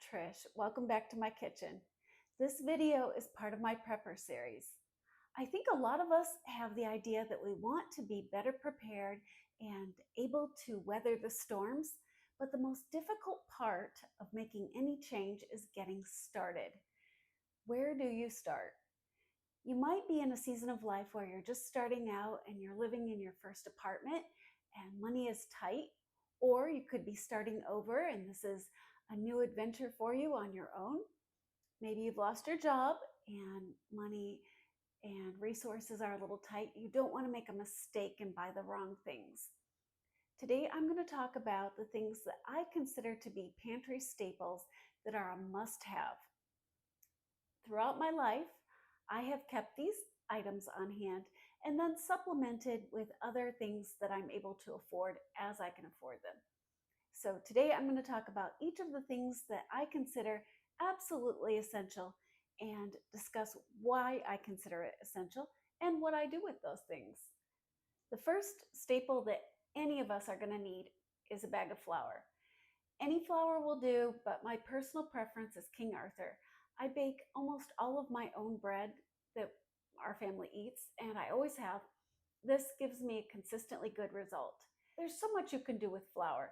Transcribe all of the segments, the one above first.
Trish. Welcome back to my kitchen. This video is part of my prepper series. I think a lot of us have the idea that we want to be better prepared and able to weather the storms, but the most difficult part of making any change is getting started. Where do you start? You might be in a season of life where you're just starting out and you're living in your first apartment and money is tight, or you could be starting over and this is a new adventure for you on your own. Maybe you've lost your job and money and resources are a little tight. You don't want to make a mistake and buy the wrong things. Today, I'm going to talk about the things that I consider to be pantry staples that are a must-have. Throughout my life, I have kept these items on hand and then supplemented with other things that I'm able to afford as I can afford them. So today I'm going to talk about each of the things that I consider absolutely essential and discuss why I consider it essential and what I do with those things. The first staple that any of us are going to need is a bag of flour. Any flour will do, but my personal preference is King Arthur. I bake almost all of my own bread that our family eats, and I always have. This gives me a consistently good result. There's so much you can do with flour.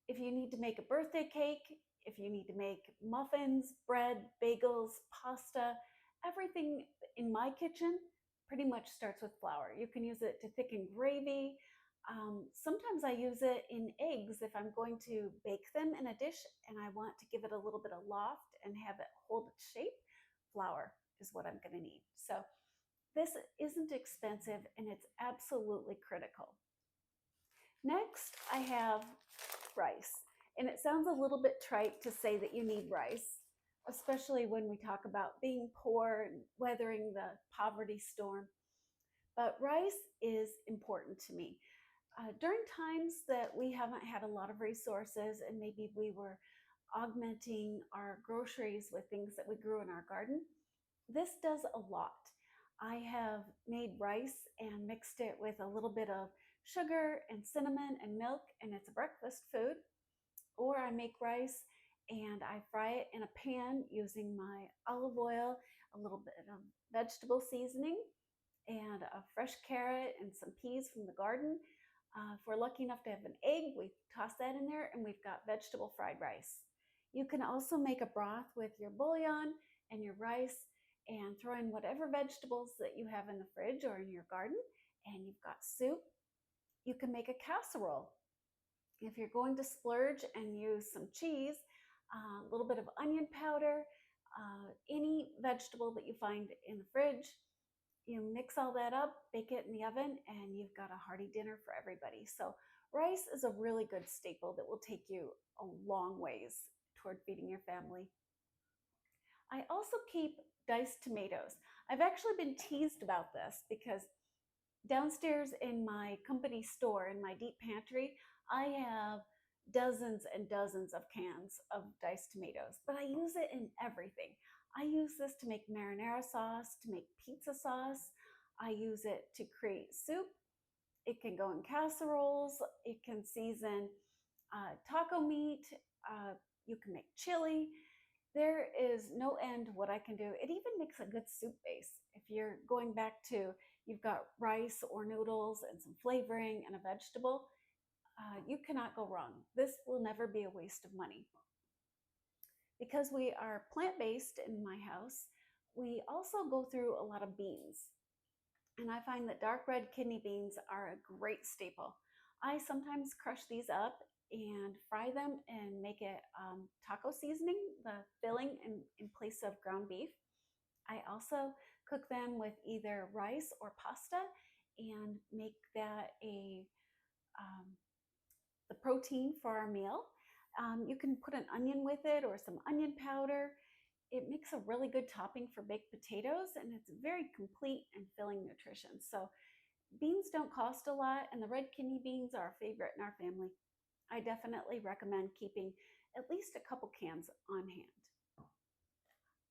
If you need to make a birthday cake, if you need to make muffins, bread, bagels, pasta, everything in my kitchen pretty much starts with flour. You can use it to thicken gravy. Sometimes I use it in eggs if I'm going to bake them in a dish and I want to give it a little bit of loft and have it hold its shape. Flour is what I'm going to need. So this isn't expensive and it's absolutely critical. Next, I have rice. And it sounds a little bit trite to say that you need rice, especially when we talk about being poor and weathering the poverty storm. But rice is important to me. During times that we haven't had a lot of resources and maybe we were augmenting our groceries with things that we grew in our garden, this does a lot. I have made rice and mixed it with a little bit of sugar and cinnamon and milk, and it's a breakfast food. Or I make rice and I fry it in a pan using my olive oil, a little bit of vegetable seasoning, and a fresh carrot and some peas from the garden. If we're lucky enough to have an egg, we toss that in there and we've got vegetable fried rice. You can also make a broth with your bouillon and your rice and throw in whatever vegetables that you have in the fridge or in your garden, and you've got soup. You can make a casserole. If you're going to splurge and use some cheese, a little bit of onion powder, any vegetable that you find in the fridge, you mix all that up, bake it in the oven, and you've got a hearty dinner for everybody. So rice is a really good staple that will take you a long ways toward feeding your family. I also keep diced tomatoes. I've actually been teased about this because downstairs in my company store, in my deep pantry, I have dozens and dozens of cans of diced tomatoes, but I use it in everything. I use this to make marinara sauce, to make pizza sauce. I use it to create soup. It can go in casseroles. It can season taco meat. You can make chili. There is no end to what I can do. It even makes a good soup base. If you're going back to, you've got rice or noodles and some flavoring and a vegetable, you cannot go wrong. This will never be a waste of money. Because we are plant-based in my house, we also go through a lot of beans. And I find that dark red kidney beans are a great staple. I sometimes crush these up and fry them and make it taco seasoning, the filling in place of ground beef. I also cook them with either rice or pasta and make that the protein for our meal. You can put an onion with it or some onion powder. It makes a really good topping for baked potatoes and it's very complete and filling nutrition. So beans don't cost a lot and the red kidney beans are a favorite in our family. I definitely recommend keeping at least a couple cans on hand.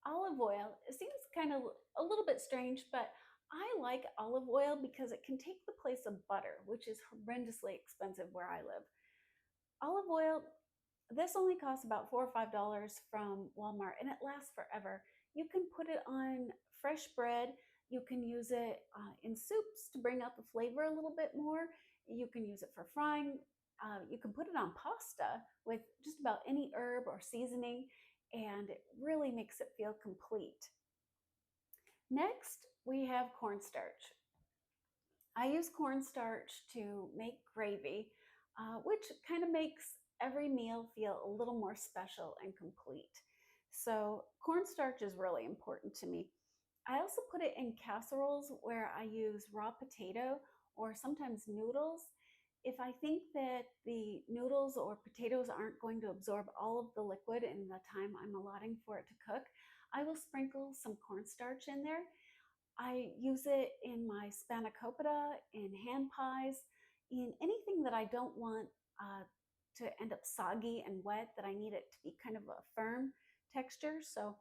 Olive oil, it seems kind of a little bit strange, but I like olive oil because it can take the place of butter, which is horrendously expensive where I live. Olive oil This only costs about $4 or $5 from Walmart and it lasts forever. You can put it on fresh bread. You can use it in soups to bring out the flavor a little bit more. You can use it for frying. You can put it on pasta with just about any herb or seasoning, and it really makes it feel complete. Next, we have cornstarch. I use cornstarch to make gravy, which kind of makes every meal feel a little more special and complete. So, cornstarch is really important to me. I also put it in casseroles where I use raw potato or sometimes noodles. If I think that the noodles or potatoes aren't going to absorb all of the liquid in the time I'm allotting for it to cook, I will sprinkle some cornstarch in there. I use it in my spanakopita, in hand pies, in anything that I don't want to end up soggy and wet, that I need it to be kind of a firm texture. So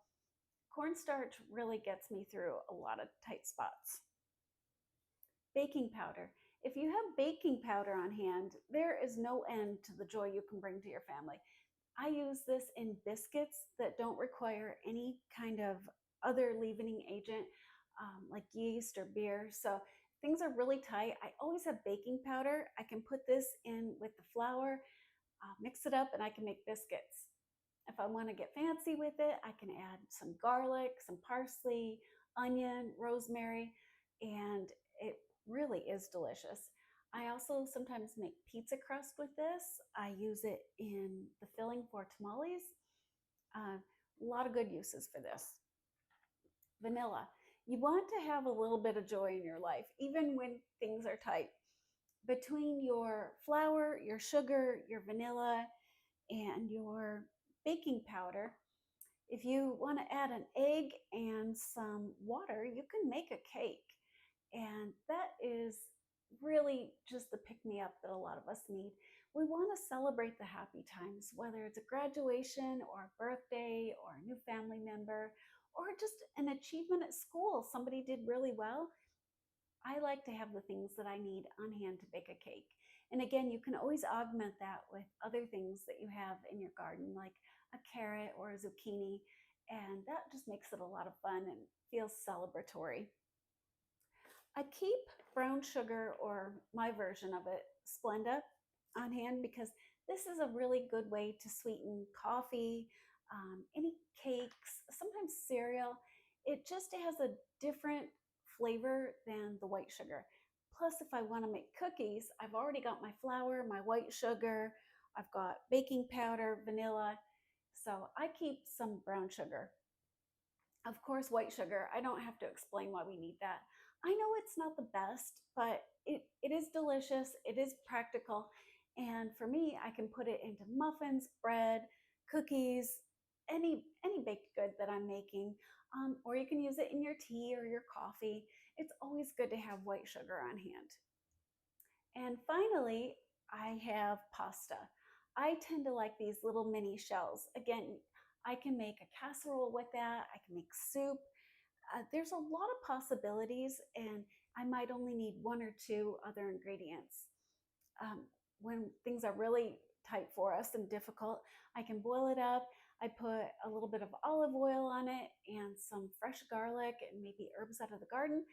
cornstarch really gets me through a lot of tight spots. Baking powder. If you have baking powder on hand, there is no end to the joy you can bring to your family. I use this in biscuits that don't require any kind of other leavening agent like yeast or beer. So things are really tight. I always have baking powder. I can put this in with the flour, mix it up, and I can make biscuits. If I want to get fancy with it, I can add some garlic, some parsley, onion, rosemary, and it really is delicious. I also sometimes make pizza crust with this. I use it in the filling for tamales. A lot of good uses for this. Vanilla. You want to have a little bit of joy in your life, even when things are tight. Between your flour, your sugar, your vanilla, and your baking powder, if you want to add an egg and some water, you can make a cake. And that is really just the pick me up that a lot of us need. We want to celebrate the happy times, whether it's a graduation or a birthday or a new family member or just an achievement at school. Somebody did really well. I like to have the things that I need on hand to bake a cake. And again, you can always augment that with other things that you have in your garden, like a carrot or a zucchini. And that just makes it a lot of fun and feels celebratory. I keep brown sugar, or my version of it, Splenda, on hand because this is a really good way to sweeten coffee, any cakes, sometimes cereal. It just has a different flavor than the white sugar. Plus, if I want to make cookies, I've already got my flour, my white sugar, I've got baking powder, vanilla. So I keep some brown sugar. Of course, white sugar, I don't have to explain why we need that. I know it's not the best, but it is delicious, it is practical, and for me, I can put it into muffins, bread, cookies, any baked good that I'm making, or you can use it in your tea or your coffee. It's always good to have white sugar on hand. And finally, I have pasta. I tend to like these little mini shells. Again, I can make a casserole with that. I can make soup. There's a lot of possibilities, and I might only need one or two other ingredients. Um, when things are really tight for us and difficult, I can boil it up. I put a little bit of olive oil on it and some fresh garlic and maybe herbs out of the garden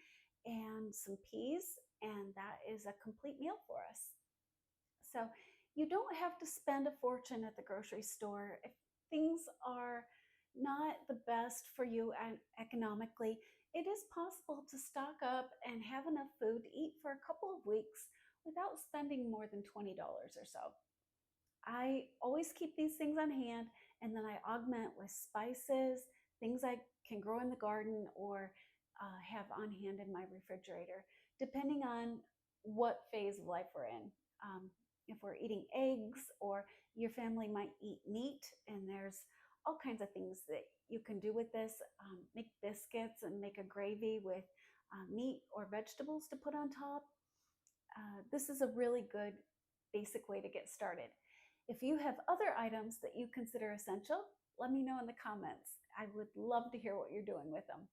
and some peas, and that is a complete meal for us. So you don't have to spend a fortune at the grocery store. If things are not the best for you economically, it is possible to stock up and have enough food to eat for a couple of weeks without spending more than $20 or so. I always keep these things on hand, and then I augment with spices, things I can grow in the garden or have on hand in my refrigerator, depending on what phase of life we're in. If we're eating eggs, or your family might eat meat, and there's all kinds of things that you can do with this. Make biscuits and make a gravy with meat or vegetables to put on top. This is a really good basic way to get started. If you have other items that you consider essential, let me know in the comments. I would love to hear what you're doing with them.